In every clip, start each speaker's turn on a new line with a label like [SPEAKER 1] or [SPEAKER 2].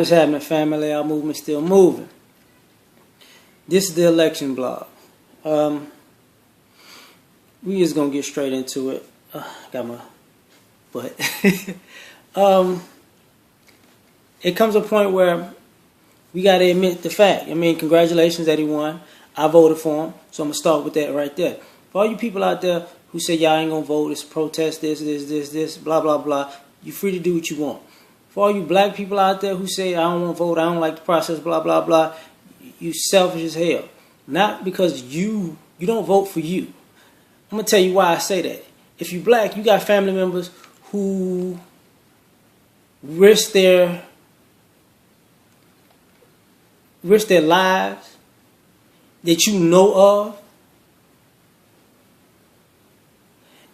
[SPEAKER 1] What's happening, family? Our movement still moving. This is the election blog. We just gonna get straight into it. Got my butt. It comes a point where we gotta admit the fact. I mean, congratulations that he won. I voted for him, so I'm gonna start with that right there. For all you people out there who say y'all ain't gonna vote, it's protest, this, blah blah blah, you're free to do what you want. For all you black people out there who say I don't want to vote, I don't like the process, blah blah blah, you selfish as hell. Not because you don't vote for you. I'm gonna tell you why I say that. If you black, you got family members who risk their lives that you know of,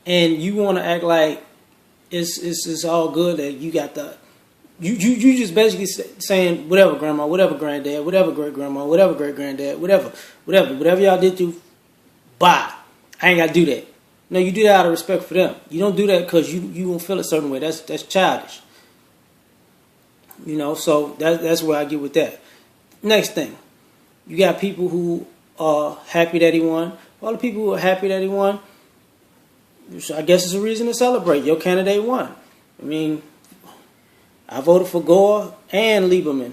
[SPEAKER 1] and you want to act like it's all good, that you got the you just basically saying whatever grandma, whatever granddad, whatever great grandma, whatever great granddad, whatever y'all did to, bye. I ain't got to do that. No, you do that out of respect for them. You don't do that because you won't feel a certain way. That's childish. You know, so that's where I get with that. Next thing, you got people who are happy that he won. All the people who are happy that he won, I guess it's a reason to celebrate. Your candidate won. I mean, I voted for Gore and Lieberman,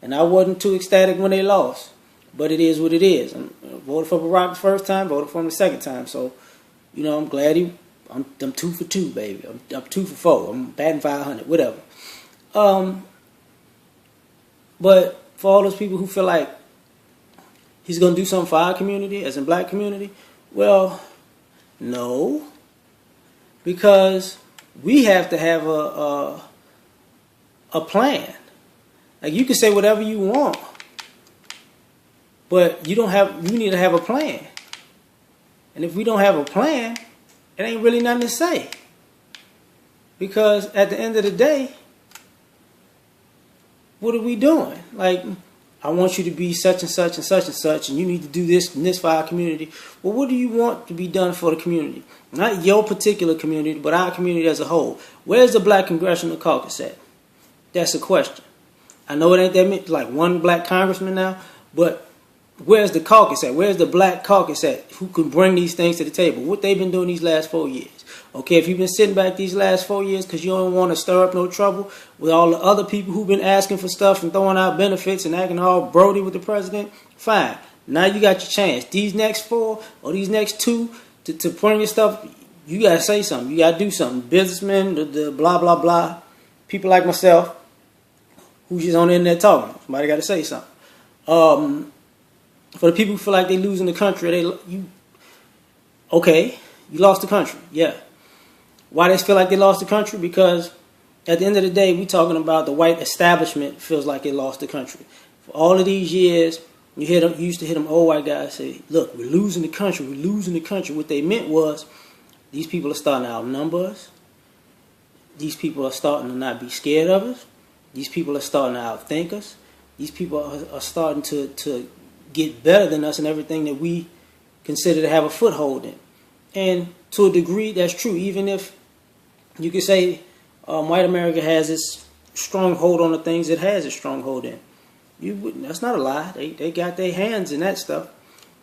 [SPEAKER 1] and I wasn't too ecstatic when they lost. But it is what it is. I voted for Barack the first time, voted for him the second time. So, you know, I'm glad I'm 2 for 2, baby. I'm 2 for 4. I'm batting 500, whatever. But for all those people who feel like he's going to do something for our community, as in black community, well, no. Because we have to have a plan. Like, you can say whatever you want, but you need to have a plan. And if we don't have a plan, it ain't really nothing to say. Because at the end of the day, what are we doing? Like, I want you to be such and such and such and such, and you need to do this and this for our community. Well, what do you want to be done for the community? Not your particular community, but our community as a whole. Where's the black congressional caucus at? That's a question. I know it ain't that many, like one black congressman now, but where's the caucus at? Where's the black caucus at? Who can bring these things to the table? What they've been doing these last 4 years. Okay, if you've been sitting back these last 4 years because you don't want to stir up no trouble with all the other people who've been asking for stuff and throwing out benefits and acting all Brody with the president, fine. Now you got your chance. These next 4 or these next 2 to bring your stuff, you got to say something. You got to do something. Businessmen, the blah, blah, blah, people like myself who's just on the internet talking. Somebody got to say something. For the people who feel like they losing the country, you lost the country, yeah. Why they feel like they lost the country? Because at the end of the day, we talking about the white establishment feels like they lost the country. For all of these years, you used to hear them old white guys say, look, we're losing the country, we're losing the country. What they meant was, these people are starting to outnumber us. These people are starting to not be scared of us. These people are starting to outthink us. These people are starting to get better than us in everything that we consider to have a foothold in. And to a degree, that's true. Even if you could say white America has its stronghold on the things it has its stronghold in. That's not a lie. They got their hands in that stuff.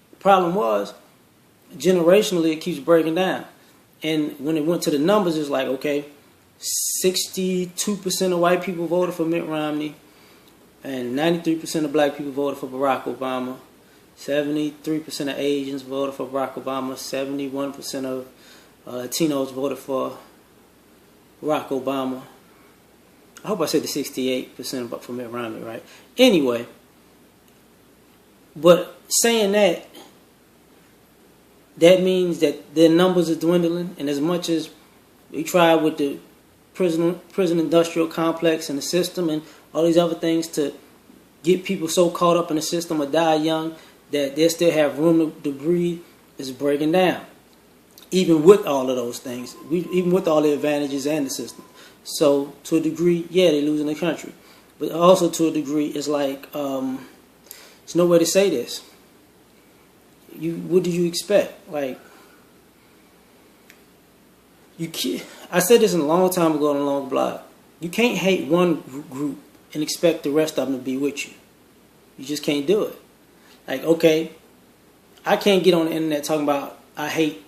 [SPEAKER 1] The problem was, generationally, it keeps breaking down. And when it went to the numbers, it's like, okay, 62% of white people voted for Mitt Romney, and 93% of black people voted for Barack Obama. 73% of Asians voted for Barack Obama. 71% of Latinos voted for Barack Obama. I hope I said the 68% for Mitt Romney, right? Anyway, but saying that means that their numbers are dwindling, and as much as we try with the prison industrial complex and the system and all these other things to get people so caught up in the system or die young that they still have room to breathe, is breaking down. Even with all of those things, even with all the advantages and the system. So to a degree, yeah, they're losing the country. But also to a degree, it's like, there's no way to say this. What do you expect? Like, I said this a long time ago on a long blog. You can't hate one group and expect the rest of them to be with you. You just can't do it. Like, okay, I can't get on the internet talking about I hate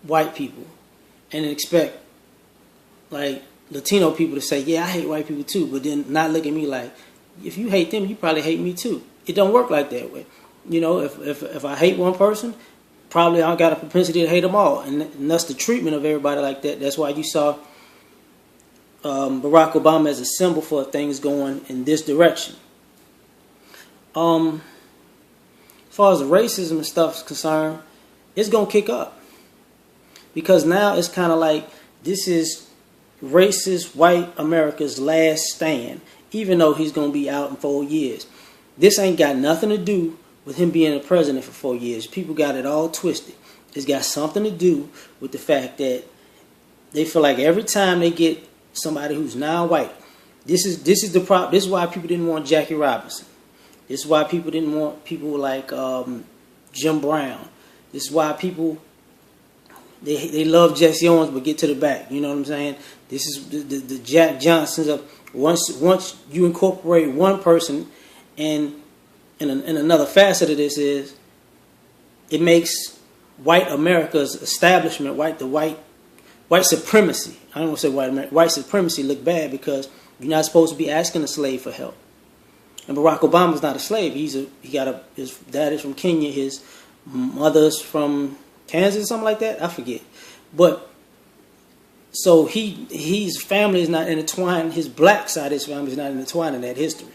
[SPEAKER 1] white people and expect like Latino people to say, yeah, I hate white people too, but then not look at me like, if you hate them, you probably hate me too. It don't work like that way. You know, if I hate one person, probably I got a propensity to hate them all, and that's the treatment of everybody like that. That's why you saw Barack Obama as a symbol for things going in this direction. As far as the racism and stuff is concerned, it's gonna kick up because now it's kind of like this is racist white America's last stand, even though he's gonna be out in 4 years. This ain't got nothing to do with him being a president for 4 years. People got it all twisted. It's got something to do with the fact that they feel like every time they get somebody who's non-white, this is the problem. This is why people didn't want Jackie Robinson. This is why people didn't want people like Jim Brown. This is why people they love Jesse Owens but get to the back. You know what I'm saying? This is the Jack Johnsons of once you incorporate one person, and another facet of this is it makes white America's establishment, white supremacy. I don't want to say white supremacy look bad because you're not supposed to be asking a slave for help. And Barack Obama's not a slave. His dad is from Kenya. His mother's from Kansas, or something like that. I forget. But so his family is not intertwined. His black side of his family is not intertwined in that history.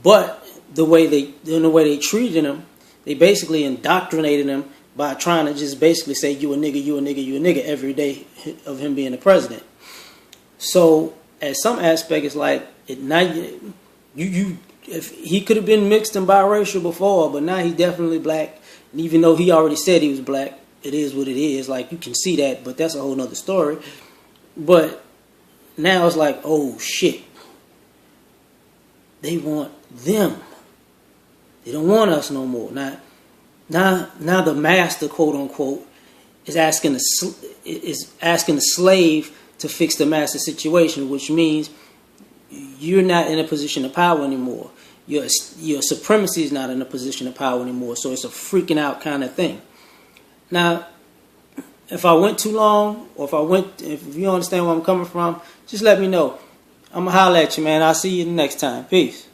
[SPEAKER 1] But the way they treated him, they basically indoctrinated him by trying to just basically say you a nigga, you a nigga, you a nigga every day of him being the president. So at some aspect, it's like if he could have been mixed and biracial before, but now he's definitely black. And even though he already said he was black, it is what it is. Like, you can see that, but that's a whole nother story. But now it's like, oh shit, they want them. They don't want us no more. Now the master, quote unquote, is asking the slave to fix the master situation, which means you're not in a position of power anymore. Your supremacy is not in a position of power anymore. So it's a freaking out kind of thing. Now, if I went too long, or if you understand where I'm coming from, just let me know. I'm gonna holler at you, man. I'll see you the next time. Peace.